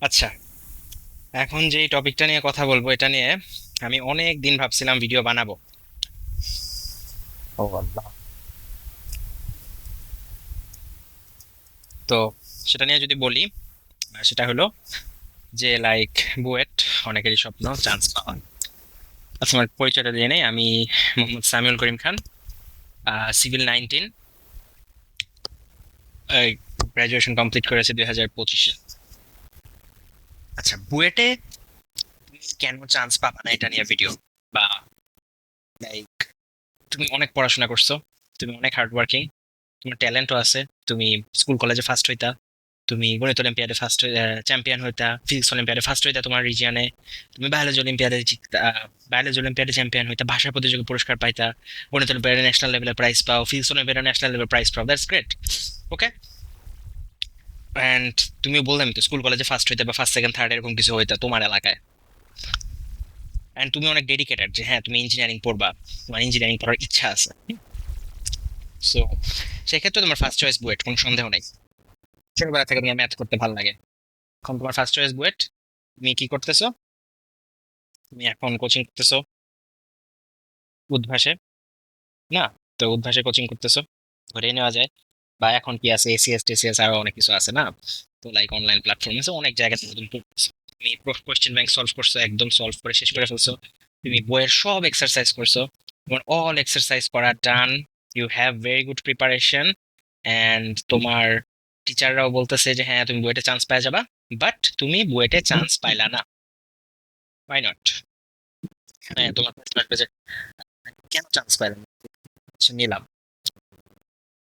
আচ্ছা, এখন যে টপিকটা নিয়ে কথা বলবো এটা নিয়ে আমি অনেক দিন ভাবছিলাম ভিডিও বানাবো। ও আল্লাহ। তো সেটা নিয়ে যদি বলি, সেটা হলো যে লাইক বুয়েট অনেকেরই স্বপ্ন চান্স পাওয়া। আচ্ছা, আমার পরিচয়টা দিয়ে নেই। আমি Mohammad Samiul Karim Khan, civil 19, graduation complete করেছি 2025-এ। আচ্ছা, বুয়েটে তুমি কেন চান্স পাবা না এটা নিয়ে ভিডিও, বা লাইক তুমি অনেক পড়াশোনা করছো, তুমি অনেক হার্ড ওয়ার্কিং, তোমার ট্যালেন্টও আছে, তুমি স্কুল কলেজে ফার্স্ট হইতা, তুমি গণিত অলিম্পিয়াডে ফার্স্ট চ্যাম্পিয়ন হইতা, ফিজিক্স অলিম্পিয়াডে ফার্স্ট হইতা তোমার রিজিয়নে, তুমি বায়োলজি অলিম্পিয়াডে জিততা, বায়োলজি অলিম্পিয়াডে চ্যাম্পিয়ন হইতা, ভাষা প্রতিযোগিতা পুরস্কার পাইতা, গণিত অলিম্পিয়াডে ন্যাশনাল লেভেলের প্রাইজ পাও, ফিজিক্স অলিম্পিয়াডে ন্যাশনাল লেভেল প্রাইজ পাও, দ্যাটস গ্রেট। ওকে, অ্যান্ড তুমি বললাম তো স্কুল কলেজে ফার্স্ট হইতা বা ফার্স্ট সেকেন্ড থার্ড এরকম কিছু হইতা তোমার এলাকায়, অ্যান্ড তুমি অনেক ডেডিকেটেড যে হ্যাঁ তুমি ইঞ্জিনিয়ারিং পড়বা, তোমার ইঞ্জিনিয়ারিং পড়ার ইচ্ছা আছে। সো সেক্ষেত্রে তোমার ফার্স্ট চয়েস বুয়েট, কোনো সন্দেহ নেই। ছোটবেলা থেকে তোমার ম্যাথ করতে ভালো লাগে, এখন তোমার ফার্স্ট চয়েস বুয়েট। তুমি কি করতেছো? তুমি এখন কোচিং করতেছো উদ্ভাসে, না? তো উদ্ভাসে কোচিং করতেছো, ধরে নেওয়া যায়। বা এখন কি আছে, এসিএস টিসিএস আরো অনেক কিছু আছে না? তো লাইক অনলাইন প্ল্যাটফর্ম আছে অনেক জায়গা থেকে তুমি পড়তেছো। তুমি কোশ্চেন ব্যাংক সলভ করছো, একদম সলভ করে শেষ করে ফেলছো। তুমি বইয়ের সব এক্সারসাইজ করছো, তোমার অল এক্সারসাইজ করা done. You have very good preparation, and তোমার টিচাররাও বলতেছে যে হ্যাঁ তুমি বুয়েটে চান্স পাই যাবা। বাট তুমি বুয়েটে চান্স পাইলা না। Why not? হ্যাঁ, তোমার প্রশ্ন আসবে যে কেন চান্স পাইলাম না? আচ্ছা, নিলাম।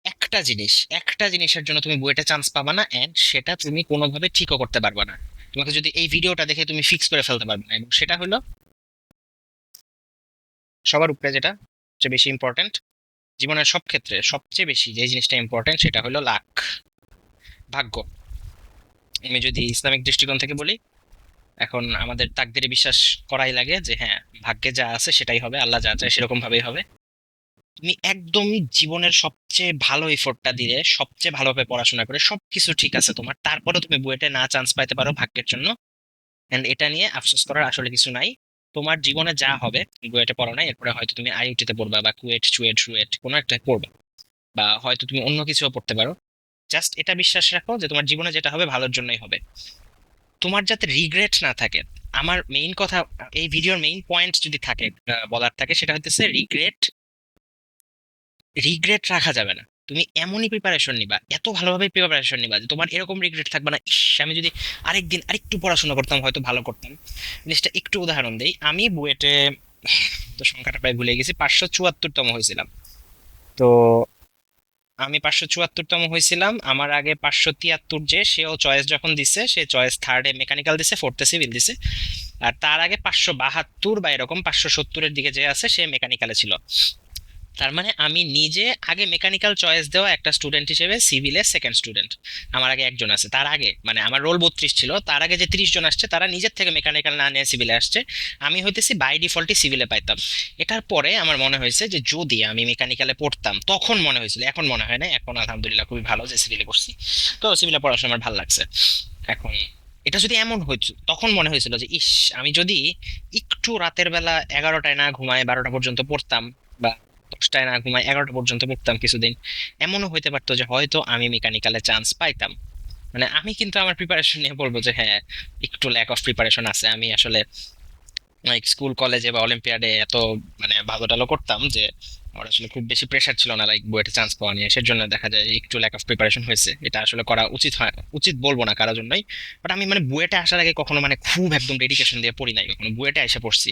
একটা জিনিসের জন্য তুমি বুয়েটে চান্স পাবা না, এন্ড সেটা তুমি কোনোভাবে ঠিকও করতে পারবে না। তোমাকে যদি এই ভিডিওটা দেখে তুমি ফিক্স করে ফেলতে পারবে না, এবং সেটা হলো সবার উপরে যেটা সবচেয়ে বেশি ইম্পর্টেন্ট, জীবনের সব ক্ষেত্রে সবচেয়ে বেশি যে জিনিসটা ইম্পর্টেন্ট সেটা হলো লাক, ভাগ্য। আমি যদি ইসলামিক দৃষ্টিকোণ থেকে বলি, এখন আমাদের তাকদিরে বিশ্বাস করাই লাগে যে হ্যাঁ ভাগ্যে যা আছে সেটাই হবে, আল্লাহ যা চায় সেরকম ভাবেই হবে। তুমি একদম জীবনের সবচেয়ে ভালো এফোর্টটা দিয়ে সবচেয়ে ভালোভাবে পড়াশোনা করে সবকিছু ঠিক আছে তোমার, তারপরে তুমি বুয়েটে না চান্স পাইতে পারো ভাগ্যের জন্য, এন্ড এটা নিয়ে আফসোস করার আসলে কিছু নাই। তোমার জীবনে যা হবে, তুমি বুয়েটে পড়ো নাই, এরপরে হয়তো তুমি আইআইটিতে পড়বা বা কুয়েট চুয়েট রুয়েট কোনো একটা পড়বা, বা হয়তো তুমি অন্য কিছুও পড়তে পারো। জাস্ট এটা বিশ্বাস রাখো যে তোমার জীবনে যেটা হবে ভালোর জন্যই হবে, তোমার যাতে রিগ্রেট না থাকে। আমার মেইন কথা, এই ভিডিওর মেইন পয়েন্ট যদি থাকে বলার থাকে, সেটা হচ্ছে রিগ্রেট। রিগ্রেট রাখা যাবে না। তুমি এমনই প্রিপারেশন নিবা, এত ভালোভাবে প্রিপারেশন নিবা যে তোমার এরকম রিগ্রেট থাকবে না, ইস আমি যদি আরেকদিন আরেকটু পড়াশোনা করতাম হয়তো ভালো করতাম। জিনিসটা একটু উদাহরণ দেই, আমি বুয়েটে, তো সংখ্যাটা প্রায় ভুলে গেছি, 574তম হয়েছিলাম। তো আমি 574তম হয়েছিলাম, আমার আগে 573 যে সেও চয়েস যখন দিছে, সে চয়েস থার্ডে মেকানিক্যাল দিছে, ফোর্থে সিভিল দিছে। আর তার আগে 572 বা এরকম 570-এর দিকে যে আছে সে মেকানিক্যালে ছিল। তার মানে আমি নিজে আগে মেকানিক্যাল চয়েস দেওয়া একটা স্টুডেন্ট হিসেবে সিভিলে সেকেন্ড স্টুডেন্ট। আমার আগে একজন আছে, তার আগে মানে আমার রোল 32 ছিল, তার আগে যে 30 জন আসছে তারা নিজের থেকে মেকানিক্যাল না নিয়ে সিভিলে আসছে। আমি হইতেছি বাই ডিফল্টই সিভিলে পাইতাম। এটার পরে আমার মনে হয়েছে যে যদি আমি মেকানিক্যালে পড়তাম, তখন মনে হয়েছিল, এখন মনে হয় না, এখন আলহামদুলিল্লাহ খুবই ভালো যে সিভিলে পড়ছি। তো সিভিলে পড়াশোনা আমার ভালো লাগছে। এখন এটা যদি এমন হইতো, তখন মনে হয়েছিল যে ইস আমি যদি একটু রাতের বেলা 11টায় না ঘুমায় 12টা পর্যন্ত পড়তাম, বা 10টায় না ঘুমায় 11টা পর্যন্ত পড়তাম কিছুদিন, এমনও হইতে পারতো যে হয়তো আমি মেকানিক্যালে চান্স পাইতাম। মানে আমি কিন্তু আমার প্রিপারেশন নিয়ে বলবো যে হ্যাঁ একটু ল্যাক অফ প্রিপারেশন আছে। আমি আসলে লাইক স্কুল কলেজে বা অলিম্পিয়াডে এত মানে ভালো টালো করতাম যে আমার আসলে খুব বেশি প্রেশার ছিল না লাইক বুয়েটে চান্স পাওয়া নিয়ে, সেজন্য দেখা যায় একটু ল্যাক অফ প্রিপারেশন হয়েছে। এটা আসলে করা উচিত হয়, উচিত বলবো না কারোর জন্যই। বাট আমি মানে বুয়েটে আসার আগে কখনো মানে খুব একদম ডেডিকেশন দিয়ে পড়ি নাই, কখনো বুয়েটে এসে পড়ছি।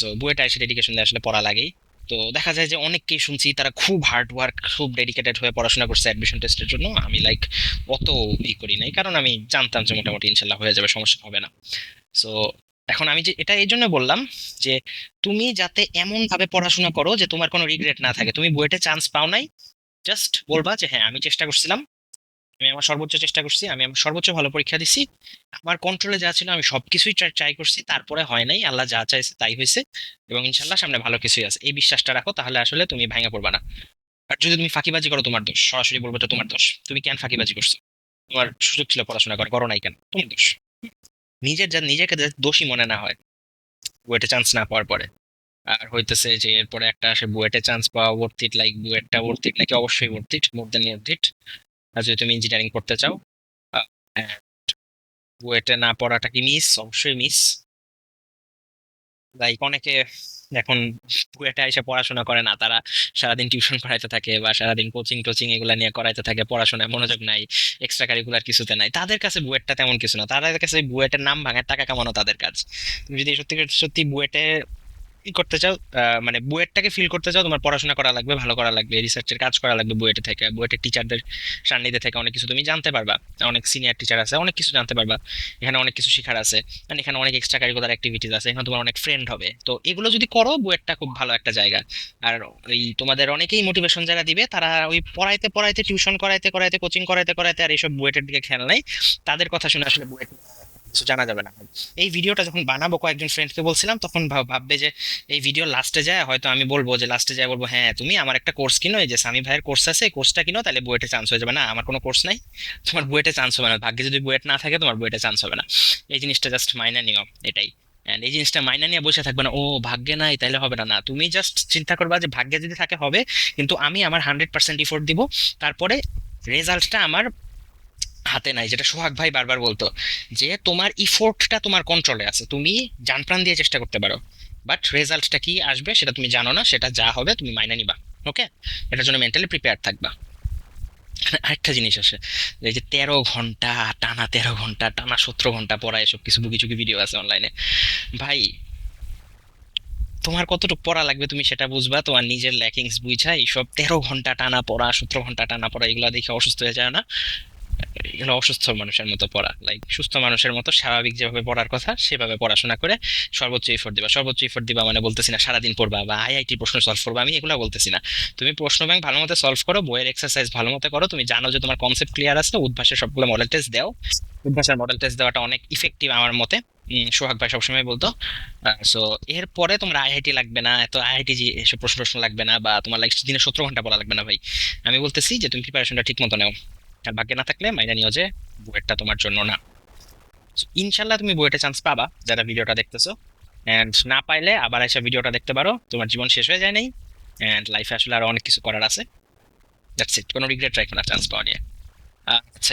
সো বুয়েটে এসে ডেডিকেশন দিয়ে আসলে পড়া লাগেই। তো দেখা যায় যে অনেককেই শুনছি তারা খুব হার্ড ওয়ার্ক, খুব ডেডিকেটেড হয়ে পড়াশোনা করছে অ্যাডমিশন টেস্টের জন্য। আমি লাইক অত করি নাই, কারণ আমি জানতাম যে মোটামুটি ইনশাল্লাহ হয়ে যাবে, সমস্যা হবে না। সো এখন আমি যে এটা এই জন্য বললাম যে তুমি যাতে এমন ভাবে পড়াশোনা করো যে তোমার কোনো রিগ্রেট না থাকে। তুমি বুয়েটে চান্স পাও নাই, জাস্ট বলবা যে হ্যাঁ আমি চেষ্টা করছিলাম, আমি আমার সর্বোচ্চ চেষ্টা করছি, আমি আমার সর্বোচ্চ ভালো পরীক্ষা দিছি, আমার কন্ট্রোলে যা ছিল আমি সবকিছুই ট্রাই করছি, তারপরে হয় নাই, আল্লাহ যা চাইছে তাই হয়েছে, এবং ইনশাল্লাহ সামনে ভালো কিছুই আছে, এই বিশ্বাসটা রাখো, তাহলে আসলে তুমি ভাঙা পড়বা না। আর যদি তুমি ফাঁকিবাজি করো তোমার দোষ, সরাসরি বলবো এটা তোমার দোষ। তুমি কেন ফাঁকিবাজি করছো? তোমার সুযোগ ছিল পড়াশোনা করো, করো নাই কেন? তোমার দোষ। নিজেকে যাতে দোষী মনে না হয় বুয়েটে চান্স না পাওয়ার পরে। আর হইতেছে যে এরপরে একটা আসে বুয়েটে চান্স পাওয়া ওর্থ ইট, লাইক বুয়েটটা ওর্থ ইট নাকি? অবশ্যই worth it, more than worth it. আর যদি তুমি ইঞ্জিনিয়ারিং করতে চাও, বুয়েটে না পড়াটা কি মিস? অবশ্যই মিস। লাইক অনেকে এখন বুয়েটে এসে পড়াশোনা করে না, তারা সারাদিন টিউশন করাইতে থাকে বা সারাদিন কোচিং টোচিং এগুলা নিয়ে করাইতে থাকে, পড়াশোনায় মনোযোগ নাই, এক্সট্রা কারিকুলার কিছুতে নাই। তাদের কাছে বুয়েটটা তেমন কিছু না, তাদের কাছে বুয়েটের নাম ভাঙার টাকা কামানো তাদের কাজ। তুমি যদি সত্যি সত্যি বুয়েটে ই করতে চাও, মানে বুয়েটটাকে ফিল করতে চাও, তোমার পড়াশোনা করা লাগবে, ভালো করা লাগবে, রিসার্চের কাজ করা লাগবে বুয়েটে থেকে। বুয়েটের টিচারদের সান্নিধ্যে থেকে অনেক কিছু তুমি জানতে পারবা, অনেক সিনিয়র টিচার আছে, অনেক কিছু জানতে পারবা। এখানে অনেক কিছু শেখার আছে, মানে এখানে অনেক এক্সট্রা কারিকুলার অ্যাক্টিভিটিস আছে, এখানে তোমার অনেক ফ্রেন্ড হবে। তো এগুলো যদি করো, বুয়েটটা খুব ভালো একটা জায়গা। আর ওই তোমাদের অনেকেই মোটিভেশন যারা দিবে, তারা ওই পড়াইতে পড়াইতে, টিউশন করাইতে করাইতে, কোচিং করাইতে করাইতে আর এইসব বুয়েটের দিকে খেয়াল নাই, তাদের কথা শুনে আসলে বুয়েট কিছু জানা যাবে না। এই ভিডিওটা যখন বানাবো, কয়েকজন ফ্রেন্ডকে বলছিলাম, তখন ভাববে যে এই ভিডিও লাস্টে যায় হয়তো আমি বলবো যে, লাস্টে যায় বলবো হ্যাঁ তুমি আমার একটা কোর্স কিনো, এই যে সামি ভাইয়ের কোর্স আছে, কোর্সটা কিনো, তাহলে বুয়েটে চান্স হয়ে যাবে। না, আমার কোনো কোর্স নাই, তোমার বুয়েটে চান্স হবে না। ভাগ্যে যদি বুয়েট না থাকে, তোমার বুয়েটে চান্স হবে না। এই জিনিসটা জাস্ট মাইনা নিও, এটাই। এন্ড এই জিনিসটা মাইনা নিয়ে বসে থাকবে না, ও ভাগ্যে নাই তাইলে হবে না। না, তুমি জাস্ট চিন্তা করবা যে ভাগ্যে যদি থাকে হবে, কিন্তু আমি আমার 100% ইফোর্ট দিব, তারপরে রেজাল্টটা আমার হাতে নাই। যেটা সোহাগ ভাই বারবার বলতো, যে তোমার ইফোর্টটা তোমার কন্ট্রোলে আছে, তুমি জান প্রাণ দিয়ে চেষ্টা করতে পারো, বাট রেজাল্টটা কি আসবে সেটা তুমি জানো না, সেটা যা হবে তুমি মাইনে নিবা। ওকে, এটার জন্য মেন্টালি প্রিপেয়ার থাকবা। আরেকটা জিনিস আছে, এই যে 13 ঘন্টা টানা, 13 ঘন্টা টানা, 17 ঘন্টা পড়া, এসব কিছু বুকি চুকি ভিডিও আছে অনলাইনে। ভাই, তোমার কতটুকু পড়া লাগবে তুমি সেটা বুঝবা, তোমার নিজের ল্যাকিংস বুঝা। এইসব 13 ঘন্টা টানা পড়া, 17 ঘন্টা টানা পড়া, এগুলো দেখে অসুস্থ হয়ে যায় না? এগুলো অসুস্থ মানুষের মতো পড়া। লাইক সুস্থ মানুষের মতো স্বাভাবিক যেভাবে পড়ার কথা সেভাবে পড়াশোনা করে সর্বোচ্চ এফোর্ট দিবা। সর্বোচ্চ এফোর্ট দিবা মানে বলতেছি না সারাদিন পড়বা বা আইআইটি প্রশ্ন সলভ করবা, আমি এগুলো বলতেছি না। তুমি প্রশ্ন ব্যাংক ভালো মতো সলভ করো, বইয়ের এক্সারসাইজ ভালো মতো করো, তুমি জানো যে তোমার কনসেপ্ট ক্লিয়ার আছে, উদ্ভাসের সবগুলো মডেল টেস্ট দাও। উদ্ভাসের মডেল টেস্ট দেওয়াটা অনেক ইফেক্টিভ আমার মতে। সোহাগ ভাই সবসময় বলতো। সো এরপরে তোমার আইআইটি লাগবে না, এত আইআইটি এসব প্রশ্ন প্রশ্ন লাগবে না, বা তোমার লাইক দিনে 17 ঘন্টা পড়া লাগবে না ভাই। আমি বলতেছি যে তুমি প্রিপারেশনটা ঠিক মতো নাও। আর ভাগ্যে না থাকলে মাইনা নিও যে বুয়েটটা তোমার জন্য না। So, ইনশাল্লাহ তুমি বুয়েটে চান্স পাবা, যারা ভিডিওটা দেখতেছো। এন্ড না পাইলে আবার এসে ভিডিওটা দেখতে পারো, তোমার জীবন শেষ হয়ে যায় নাই। এন্ড লাইফে আসলে আরো অনেক কিছু করার আছে। দ্যাটস ইট, কোনো রিগ্রেট রাখো না চান্স পাওয়া নিয়ে। আচ্ছা,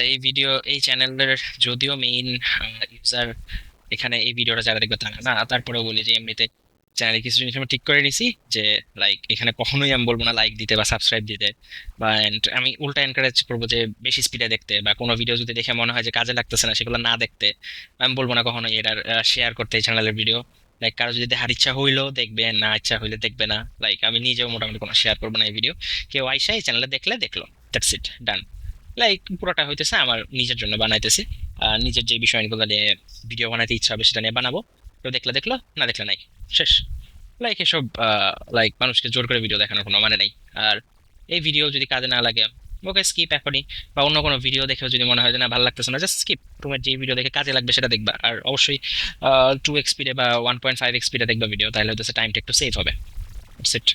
এই চ্যানেলের যদিও মেইন ইউজার এখানে এই ভিডিওটা যারা দেখবে তারা না, তারপরেও বলি যে এমনিতে চ্যানেলে কিছু জিনিস আমি ঠিক করে নিছি, যে লাইক এখানে কখনোই আমি বলবো না লাইক দিতে বা সাবস্ক্রাইব দিতে, বা and আমি উল্টা এনকারেজ করবো যে বেশি স্পিডে দেখতে, বা কোনো ভিডিও যদি দেখে মনে হয় যে কাজে লাগতেছে না সেগুলো না দেখতে। আমি বলবো না কখনোই এটার শেয়ার করতে এই চ্যানেলের ভিডিও। লাইক কারো যদি দেখার ইচ্ছা হইলো দেখবে, না ইচ্ছা হইলে দেখবে না। লাইক আমি নিজেও মোটামুটি কোনো শেয়ার করবো না এই ভিডিও। কেউ আইসা এই চ্যানেলে দেখলে দেখলো, দ্যাটস ইট, ডান। লাইক পুরোটা হইতেছে আমার নিজের জন্য বানাইতেছি, নিজের যে বিষয়গুলো নিয়ে ভিডিও বানাতে ইচ্ছা হবে সেটা নিয়ে বানাবো। কেউ দেখলে দেখলো, না দেখলে নাই, শেষ। লাইক এসব লাইক মানুষকে জোর করে ভিডিও দেখানোর কোনো মানে নেই। আর এই ভিডিও যদি কাজে না লাগে, ওকে স্কিপ এখনই। বা অন্য কোনো ভিডিও দেখেও যদি মনে হয় যে না ভালো লাগতেছে না, জাস্ট স্কিপ। তোমার যে ভিডিও দেখে কাজে লাগবে সেটা দেখবা, আর অবশ্যই 2x স্পিডে বা 1.5x স্পিডে দেখবা ভিডিও, তাহলে হচ্ছে টাইমটা একটু সেভ হবে। It's it.